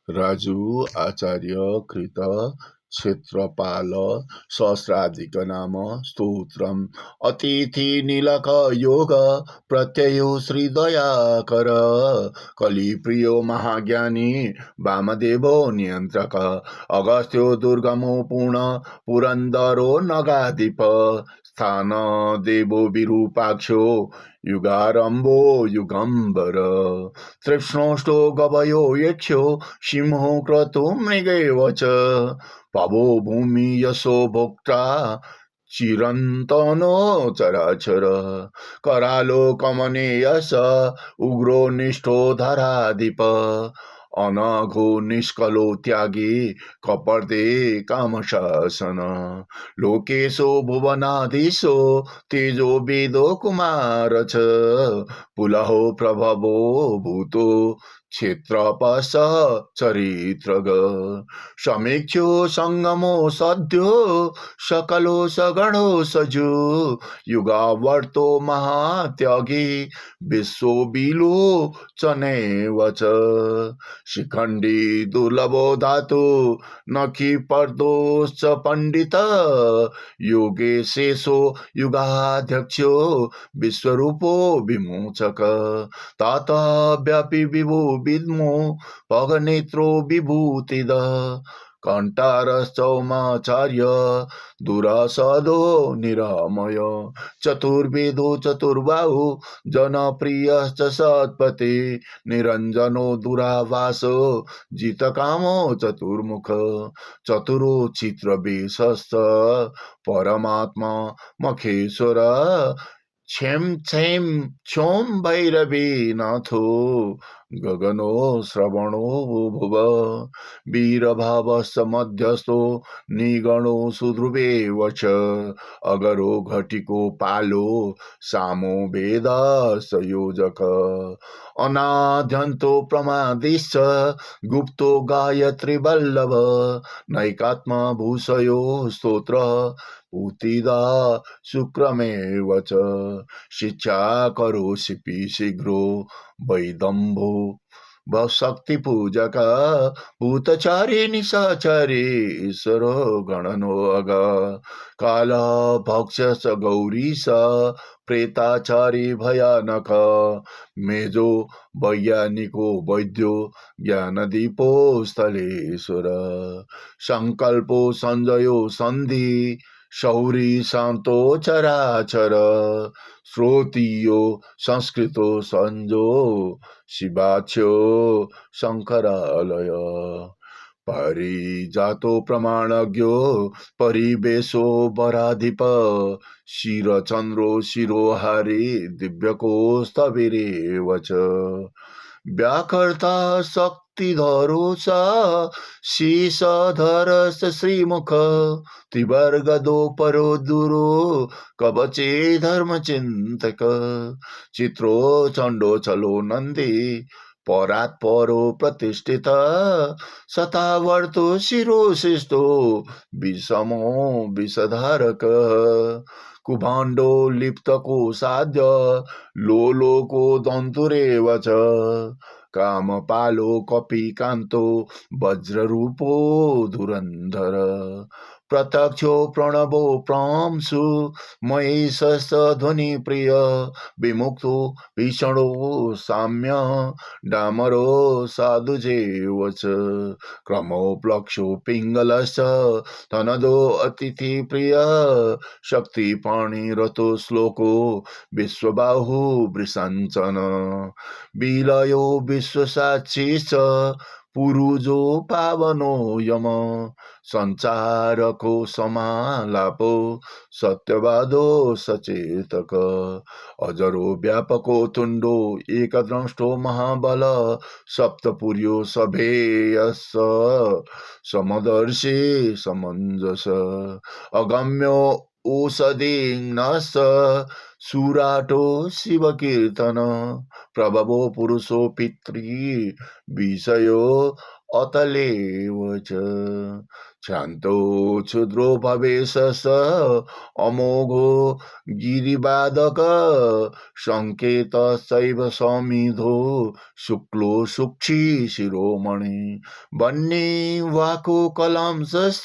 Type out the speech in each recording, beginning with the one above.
राजु आचार्य कृत क्षेत्रपाल सहस्राधिक नाम स्तोत्रम् अतिथि नीलक योग प्रत्ययो श्रीदयाकर कलिप्रियो महाज्ञानी वामदेवो नियन्त्रक अगस्त्यो दुर्गमो पुरन्दरो नगाधिप स्थान देवो विरूपाक्षो युगारम्भो युगम्बर तृष्णोष्टो गवयो यक्षो सिंहो क्रतुं मृगेव च पवो भूमि यशो भोक्ता चिरन्तनो चराचर करालो कमनीयस उग्रो निष्ठो धराधिप अनघो निष्कलो त्यागी कपर्दे कामशासन लोकेशो भुवनाधीशो तेजो वेदो कुमार छ पुलहो प्रभवो भूतो क्षेत्रपस चरित्रग समीक्षो सङ्गमो सद्यो सकलो सगणो सजु युगावर्तो महात्यागी विश्वो बिलो चनेव च शिखण्डी दुर्लभो धातु नखि पर्दोश्च पण्डित योगे शेषो युगाध्यक्षो विश्वरूपो विमोचक तातः व्यापी विभु विद्मो भगनेत्रो विभूतिद कण्ठारश्चौमाचार्य दुरासदो निरामय चतुर्वेदो चतुर्बाहु जनप्रियश्च सत्पते निरञ्जनो दुरावासो जितकामो चतुर्मुख चतुरो चित्रवेशश्च परमात्मा मखेश्वर क्षम क्षम क्षोम भैरवी नाथो गगनो श्रवणो भुव वीरभावस्य मध्यस्थो निगणो सुध्रुवेव च अगरो घटिको पालो सामो वेद संयोजक अनाद्यन्तो प्रमादिश्च गुप्तो गायत्री वल्लभ नैकात्मा भूषयो स्तोत्र पूतिदा शुक्रमेव च शिक्षा करोषि शीघ्रो वैदम्भो शक्ति पूजक भूतचारी निशाचारी ईश्वरो गणनो अग काल भक्ष गौरीश प्रेताचारी भयानक मेजो वैज्ञानिको वैद्यो ज्ञानदीपो स्थलेश्वर संकल्पो संजयो सन्धि शौरी शान्तो चराचर श्रोतियो संस्कृतो संजो शिवाच्यो शङ्करालय परिजातो प्रमाणज्ञो परिवेशो वराधिप शिरचन्द्रो शिरोहारी दिव्यकोस्तविरेव च व्याकर्ता शक्तिधरो स शीर्षधरश्च श्रीमुख त्रिवर्गदो परो दुरो कवचे धर्मचिन्तक चित्रो चण्डो चलो नन्दी परात् परो प्रतिष्ठित शतावर्तो शिरोशिष्टो विषमो विषधारक कुभाण्डो लिप्तको साध्य लोलोको दन्तुरेव च कामपालो कपिकान्तो वज्ररूपो धुरन्धर प्रत्यक्षो प्रणवो प्रांशु महेशस्य ध्वनिप्रिय विमुक्तो भीषणो साम्य डामरो साधुजेव च क्रमोप्लक्षो पिङ्गलश्च धनदो अतिथिप्रिय शक्तिपाणिरतो श्लोको विश्वबाहु वृषञ्चन विलयो विश्वसाक्षिश्च पुरुजो पावनो यम संचारको समालापो सत्यवादो सचेतक अजरो व्यापको तुण्डो एकदृष्टो महाबल सप्तपुर्यो सभेयस समदर्शी समञ्जस अगम्यो ओषधिङ्नस सुराटो शिवकीर्तन प्रभवो पुरुषो पितृ विषयो अतलेव च शान्तो क्षुद्रो भवेश स अमोघो गिरिबाधक सङ्केतश्चैव समिधो शुक्लो सूक्षी शिरोमणि वह्नि वाको कलांशश्च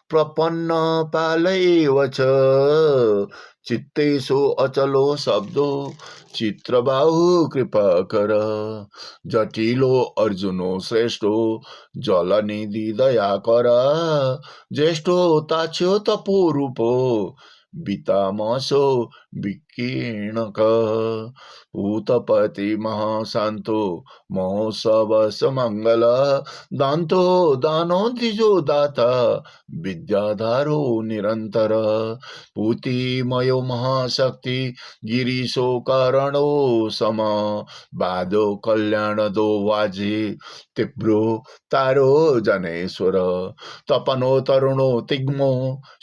प्रपन्न पालैव च चित्तेषु अचलो शब्दो चित्रबाहु कृपाकर जटिलो अर्जुनो श्रेष्ठो जलनिधि दयाकर ज्येष्ठो ताछ्यो तपोरूपो बितामसो विकीर्णक भूतपति महाशान्तो महोत्सवस मङ्गल दान्तो दानो द्विजो दाता विद्याधारो निरन्तर पूतिमयो महाशक्ति गिरीशो कारणो सम बाधो कल्याणदो वाजे तीव्रो तारो जनेश्वर तपनो तरुणो तिग्मो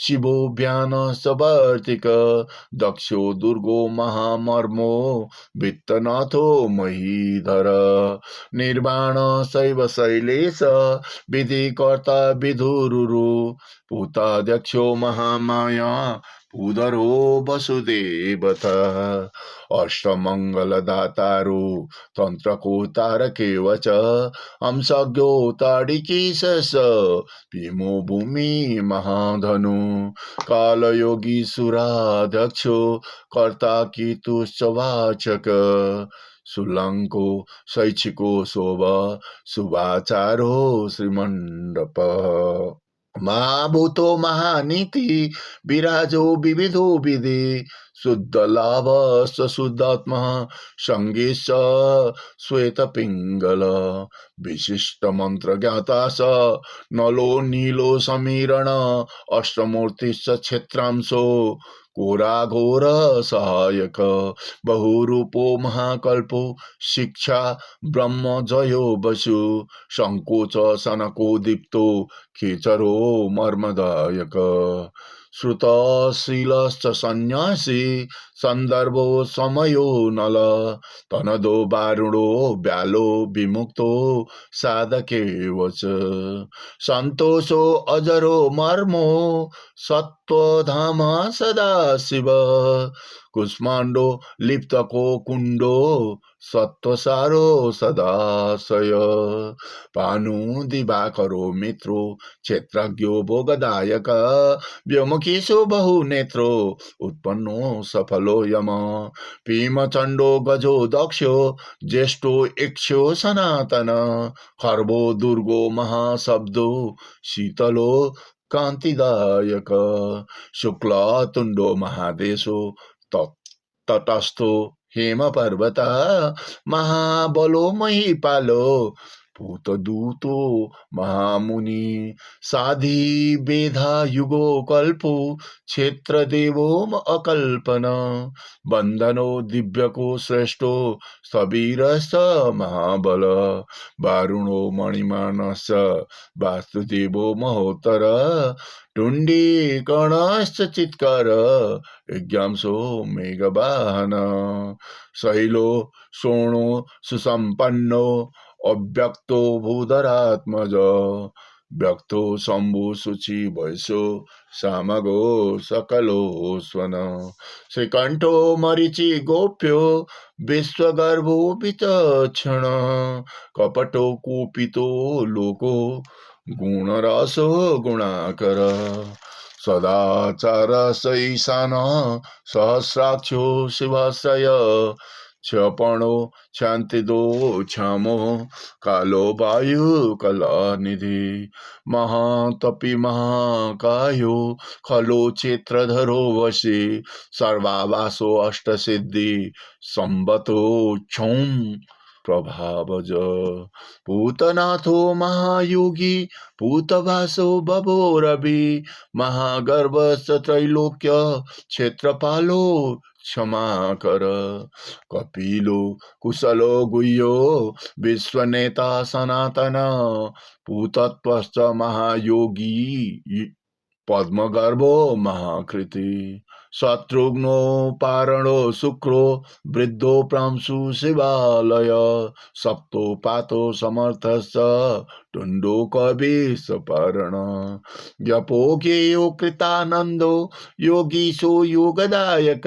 शिवो भ्यान सवर्तिक दक्षो दुर्गो महामर्मो वित्तनाथो महीधर निर्वाण शैव शैलेश विधिकर्ता विधुरुरु भूताध्यक्षो महामाया उदरो वसुदेवता अष्टमङ्गलदातारो तन्त्रको तारकेव च हंसज्ञो ताडिकीशस भीमो भूमि महाधनु कालयोगी सुराध्यक्षो कर्ता कीतुश्च वाचक सुलङ्को शैक्षिको शोभ शुभाचारो श्रीमण्डप महाभूतो महानीति विराजो विविधो विधि शुद्ध लाभ शुद्धात्मा संगीश श्वेत पिंगल विशिष्ट मंत्र ज्ञाता स नलो नीलो समीरण अष्टमूर्ति क्षेत्रांशो घोरा घोर सहायक बहुरूपो महाकल्पो शिक्षा ब्रह्म जयो वसु संकोच सनको दीप्तो खेचरो मर्मदायक श्रुतशीलश्च सन्यासी सन्दर्भो समयो नल तनदो वारुणो व्यालो विमुक्तो साधकेव च सन्तोषो अजरो मर्मो सत्त्वधाम सदा शिव कुष्माण्डो लिप्तको कुण्डो सत्त्वसारो सदाशय भानु दिवाकरो मित्रो क्षेत्रज्ञो भोगदायक व्योमकेशो बहुनेत्रो उत्पन्नो सफलो यम भीमचण्डो गजो दक्षो ज्येष्ठो इक्षो सनातन खर्वो दुर्गो महाशब्दो शीतलो कान्तिदायक शुक्लतुण्डो महादेशो तटस्थो हेम पर्वत महाबलो महिपालो भूतदूतो महामुनि साधि वेधा युगो कल्पो क्षेत्र देवो अकल्पन बंधनो दिव्यको श्रेष्ठो सबीरस महाबल वारुणो मणिमानस वासुदेवो महोत्तर टुण्डी कर्णश्च चित्कार यज्ञांसो मेघवाहन शैलो शोणो सुसम्पन्नो अव्यक्तो भूधरात्मज व्यक्तो शम्भु शुचि वैशो सामगो सकलो स्वन श्रीकण्ठो मरीचि गोप्यो विश्वगर्भो विचक्षण कपटो कुपितो लोको गुणरसो गुणाकर सदाचार सैसान सहस्राक्षो शिवाश्रय क्षपणो शान्तिदो क्षमो कालो वायु कलानिधि महातपि महाकायो खलो क्षेत्रधरो वशी सर्वावासो अष्टसिद्धि संवतो क्षौम प्रभावज भूतनाथो महायोगी भूतभासो बभो रवि महागर्भश्च त्रैलोक्य क्षेत्रपालो क्षमा कर कपिलो कुशलो गुह्यो विश्वनेता सनातन भूतत्वश्च महायोगी पद्मगर्भो महाकृति शत्रुघ्नो पारणो शुक्रो वृद्धो प्रांशु शिवालय सप्तो पातो समर्थश्च तुण्डो कविशपर्ण जपोज्ञेयो कृतानन्दो योगीशो योगदायक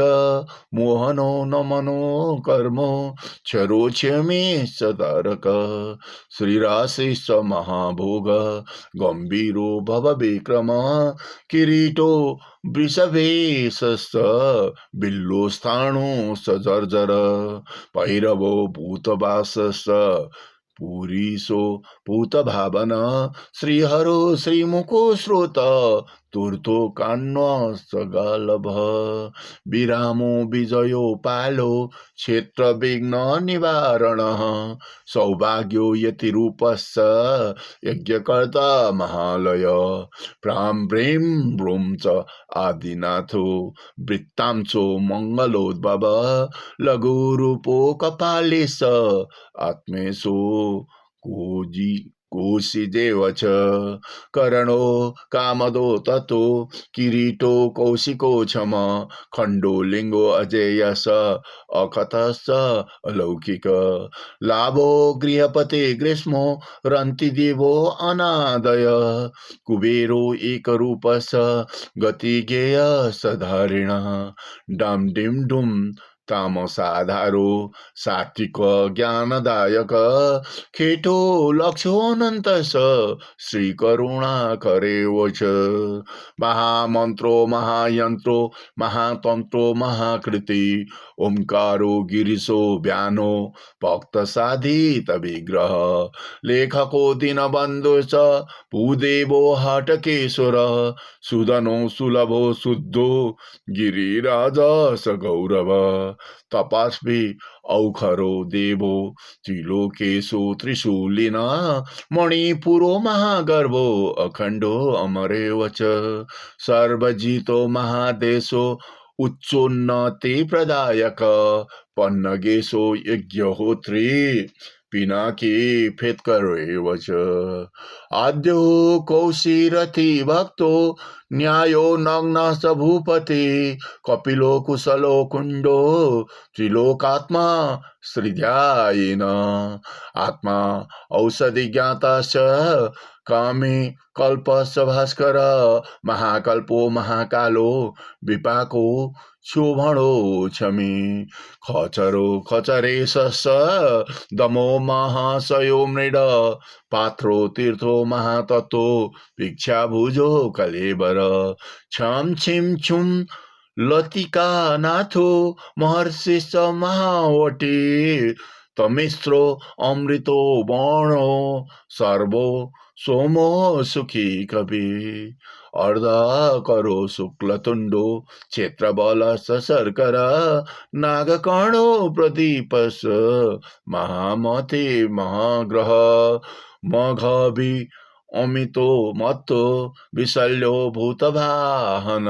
मोहनो न मनो कर्मो क्षरोच्यमे सदारक श्रीराशिष महाभोग गम्भीरो भवविक्रम किरीटो वृषभेशस्य बिल्लो स्थाणु सजर्जर भैरवो भूतवासस्य पुरीशो भूतभावन श्रीहरो श्रीमुखो श्रोत तुर्तो कान्न सगालभ विरामो विजयो पालो क्षेत्र विघ्न निवारण सौभाग्यो यतिरूपश्च यज्ञकर्ता महालय प्रां ब्रीं ब्रूं च आदिनाथो वृत्तांशो मङ्गलोद्भव लघुरूपो कपालेश आत्मेशो कोशिदेव च करणो कामदो ततो किरीटो कौशिको क्षम खण्डो लिङ्गो अजेयस अकथश्च अलौकिक लाभो गृहपते ग्रीष्मो रन्तिदेवो अनादय कुबेरो एकरूपस गतिज्ञेय सधारिण डम डिम डुम तामसाधारो सात्विक ज्ञानदायक खेटो लक्ष्यो अनन्तस श्रीकरुणा करेव च महामन्त्रो महायन्त्रो महातन्त्रो महाकृति ओंकारो गिरिशो व्यानो भक्तसाधित विग्रह लेखको दीनबन्धु च भूदेवो हटकेश्वर सुदनो सुलभो शुद्धो गिरिराज स गौरव तपस्वी औखरो देवो त्रिलोकेशो त्रिशूलिन मणिपुरो महागर्भो अखण्डो अमरेव च सर्वजितो महादेशो उच्चोन्नति प्रदायक पन्नगेशो यज्ञहोत्री पिनाकी फेत्करेव च आद्यो कौशिरथि भक्तो न्यायो नग्न स भूपति कपिलो कुशलो कुण्डो त्रिलोकात्मा श्रीध्यायिन आत्मा औषधि ज्ञाताश्च कामे कल्पश्च भास्कर महाकल्पो महाकालो विपाको शोभणो क्षमी खचरो खचरेशस् दमो महाशयो मृड पात्रो तीर्थो महातत्तो भिक्षाभुजो कलेबर छम छिम छुम लतिका नाथो महर्षिश्च महावटी तमिस्रो अमृतो वर्णो सर्वो सोमो सुखी कवि अर्ध करो शुक्लतुण्डो क्षेत्रबल शर्कर नागकर्णो प्रदीपस महामते महाग्रह मघवि अमितो मत्तो विशल्यो भूतवाहन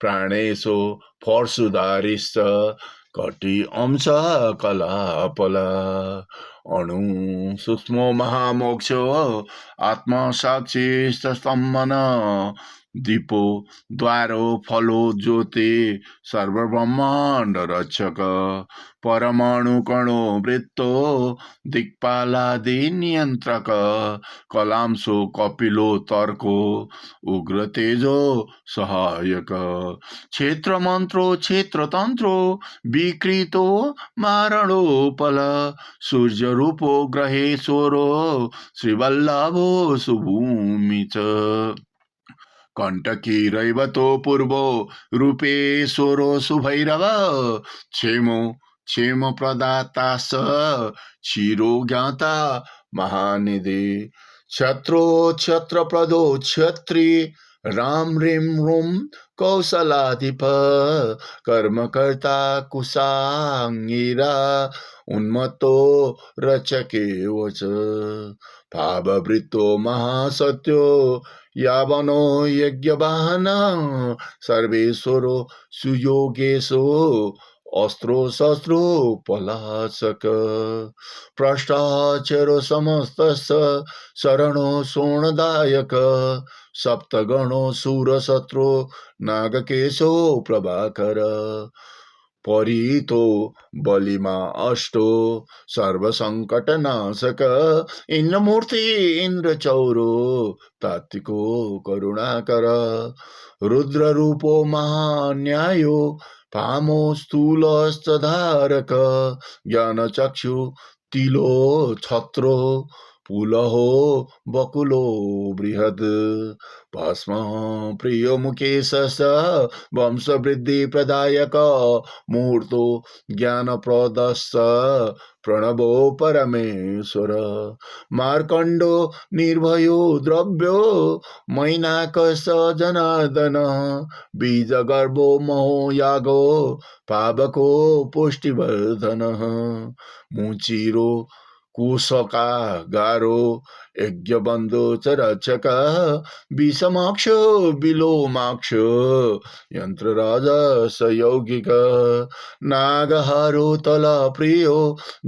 प्राणेशो फर्सुदारिश्च कटि अंश कलापला अणु सूक्ष्मो महामोक्षो आत्मसाक्षी स्तम्भन दीपो द्वारो फलो ज्योति सर्वब्रह्माण्ड रक्षक परमाणु कणो वृत्तो दिक्पालादि नियन्त्रक कलांशो कपिलो तर्को उग्र तेजो सहायक क्षेत्र मन्त्रो क्षेत्र तन्त्रो विकृतो मारणोपल सूर्य रूपो ग्रहेश्वरो श्रीवल्लभो सुभूमि च कण्टकी रैवतो पूर्वो रूपेश्वरो सुभैरव क्षेमो क्षेम प्रदाता स क्षीरो ज्ञाता महानिधि क्षत्रो क्षत्रप्रदो क्षत्री राम ह्रीं रूं कौशलाधिप कर्मकर्ता कुशाङ्गिरा उन्मत्तो रचकेव च भाववृत्तो महासत्यो यावनो यज्ञवाहन सर्वेश्वरो सुयोगेशो अस्त्रो शस्त्रो पलाशक भ्रष्टाचारो समस्तस्य शरणो सोणदायक सप्तगणो शूरशत्रो नागकेशो प्रभाकर परितो बलिमा अष्टो सर्वसङ्कटनाशक इन्द्रमूर्ति इन्द्रचौरो तात्तिको करुणाकर रुद्ररूपो महान्यायो पामो स्थूलस्तधारक ज्ञानचक्षु तिलो छत्रो पुलहो बकुलो बृहद् भस्म प्रियो मुकेशस वंशवृद्धि प्रदायक मूर्तो ज्ञानप्रदश्च प्रणवो परमेश्वर मार्कण्डो निर्भयो द्रव्यो मैनाकस जनार्दन बीजगर्भो महो यागो पावको पुष्टिवर्धनः मुचिरो कुशका गारो यज्ञबन्धो च रक्षक विषमाक्ष विलोमाक्ष यन्त्रराज यौगिक नागहारो तला प्रियो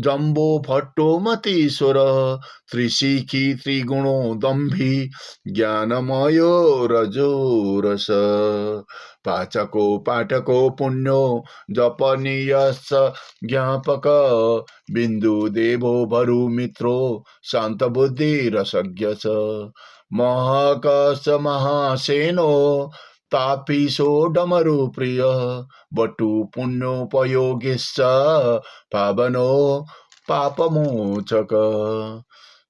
जम्बो फट्टो मतीश्वर त्रिशिखी त्रिगुणो दम्भी ज्ञानमयो रजोरस पाचको पाठको पुण्यो जपनीयश्च ज्ञापक बिन्दु देवो भरु मित्रो शान्त बुद्धि रसज्ञ च महकश्च महासेनो तापीशो डमरु प्रिय बटु पुण्योपयोगिश्च पावनो पापमोचक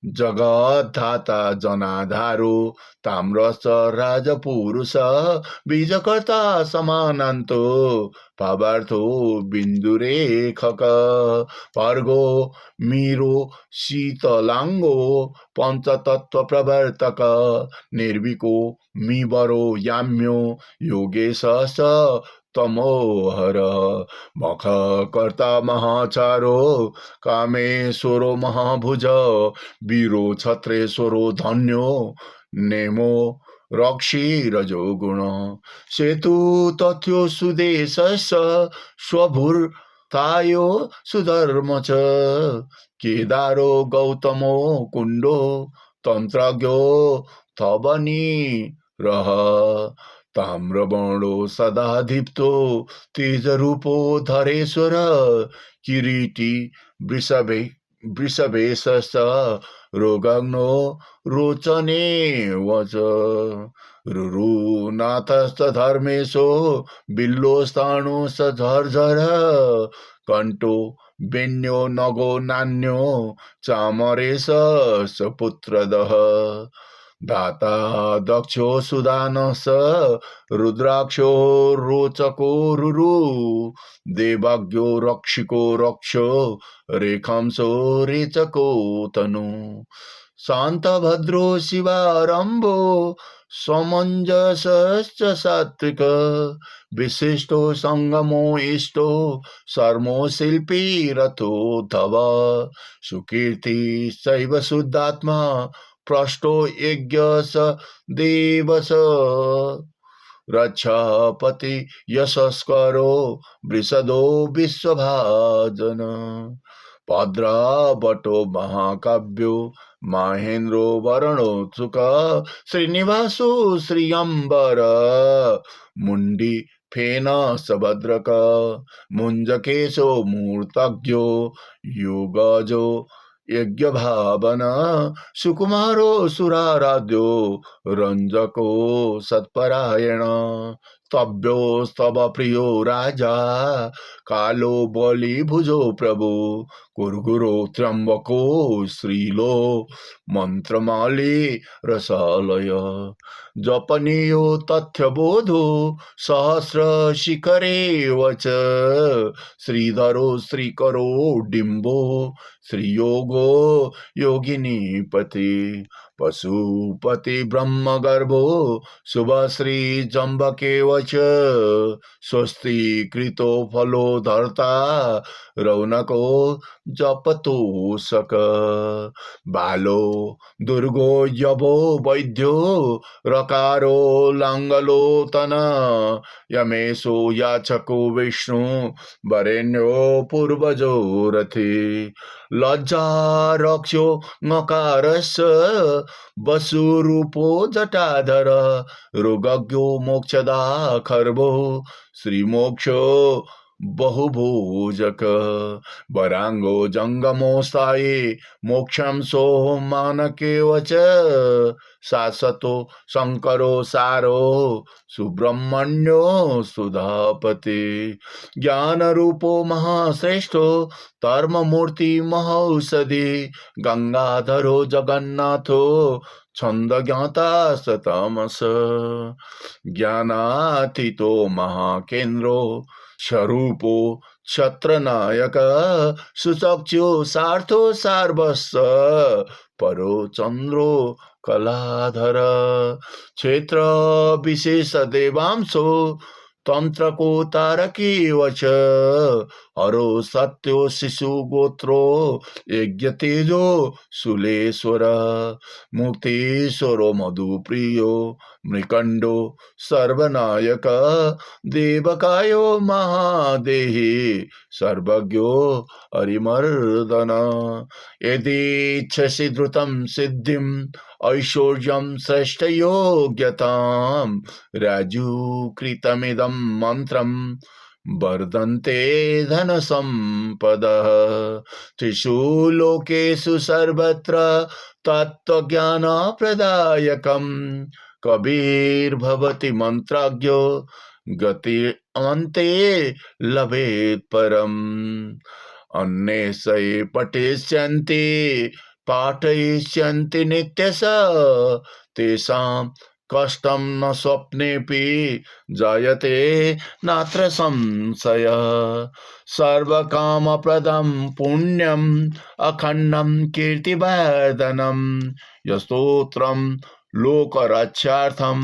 जगद्धाता जनाधारो ताम्रश्च राजपुरुष बीजकर्ता समानान्तो भावार्थो बिन्दुरेखक पर्गो मीरो शीतलाङ्गो पञ्चतत्त्व प्रवर्तक निर्विको मीवरो याम्यो योगेशश्च तमोहर मख कर्ता महाचारो कामेश्वरो महाभुज वीरो छत्रेश्वरो धन्यो नेमो रक्षी रजोगुण सेतु तथ्यो सुदेशस्य स्वभुर्तायो सुधर्म च केदारो गौतमो कुण्डो तन्त्रज्ञो थबनी रह ताम्रवर्णो सदा दीप्तो तेजरूपो धरेश्वर किरीटी वृषभेशश्च रोगाग्नो रोचने वच रुरुनाथश्च धर्मेशो बिल्लोस्ताणुश्च झर्झर कण्ठो बेन्यो नगो नान्यो चामरेशश्च पुत्रदः दाता दक्षो सुदानस रुद्राक्षो रोचको रुरु देवाज्ञो रक्षिको रक्षो रेखांसो रेचको तनु शान्तभद्रो शिवारम्भो समञ्जसश्च सात्विक विशिष्टो सङ्गमो इष्टो सर्मो शिल्पी रथो धव सुकीर्ति शैव शुद्धात्मा प्रष्टो यज्ञस देवस रक्षापति यशस्करो वृषदो विश्वभाजन भद्रावटो महाकाव्यो महेन्द्रो वरणोत्सुक श्रीनिवासो श्रियम्बर मुण्डी फेन सभद्रक मुञ्जकेशो मूर्तज्ञो योगजो यज्ञ भावना सुकुमारो सुराराध्यो रंजको सत्परायण तब्यो स्तव प्रियो राजा कालो बलि भुजो प्रभु कुर्गुरो त्र्यंबको श्रीलो मंत्रमाली रसालय जपनीयो तथ्यबोधो सहस्र शिखरे वच श्रीधरो श्रीकरो डिम्बो श्रीयोगो योगिनीपति पशुपति ब्रह्मगर्भो शुभश्री जम्बकेवच स्वस्ति कृतो फलो धर्ता रौनको जपतोषक बालो दुर्गो यभो वैद्यो रकारो लाङ्गलोतन यमेशो याचको विष्णु वरेण्यो पूर्वजो रथे लज्जा रक्ष्यो नकारस्य वसुरूपो जटाधर रोगज्ञो मोक्षदा खर्वो श्रीमोक्षो बहुभुजक वरांगो जंगमो स्थायी मोक्षम सो मानकेव च शाश्वतो शंकरो सारो सुब्रह्मण्यो सुधापति ज्ञान रूपो महाश्रेष्ठो धर्ममूर्ति महौषधि गंगाधरो जगन्नाथो छंद ज्ञाता सतमस ज्ञानातीतो महाकेन्द्रो स्वरूपो छत्रनायक सुचक्षु सार्थो सार्वस्व परो चन्द्रो कलाधर क्षेत्र विशेष देवांशो तंत्र को तारकी वच हरो सत्यो शिशु गोत्रो यज्ञ तेजो सुलेश्वर मुक्तीश्वरो मधुप्रियो मृकंडो सर्वनायक देवकायो महादेहि सर्वज्ञो हरिमर्दन यदि इच्छसि द्रुतं सिद्धिं ऐश्वर्यं श्रेष्ठयोग्यतां राजूकृतमिदं मन्त्रं वर्धन्ते धनसम्पदः त्रिषु लोकेषु सर्वत्र तत्त्वज्ञानप्रदायकम् कबीर्भवति मन्त्रज्ञो गति अन्ते लभेत् परम् अन्ये पठिष्यन्ति पाठयिष्यन्ति नित्यश तेषां कष्टं न स्वप्नेऽपि जायते नात्र संशयः सर्वकामप्रदं पुण्यम् अखण्डं कीर्तिवर्धनं यस्तोत्रं लोकरक्षार्थं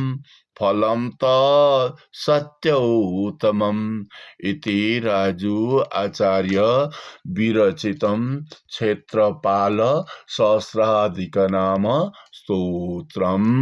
फलं तत् सत्योत्तमम् इति राजु आचार्य विरचितं क्षेत्रपाल सहस्राधिकनाम स्तोत्रम्।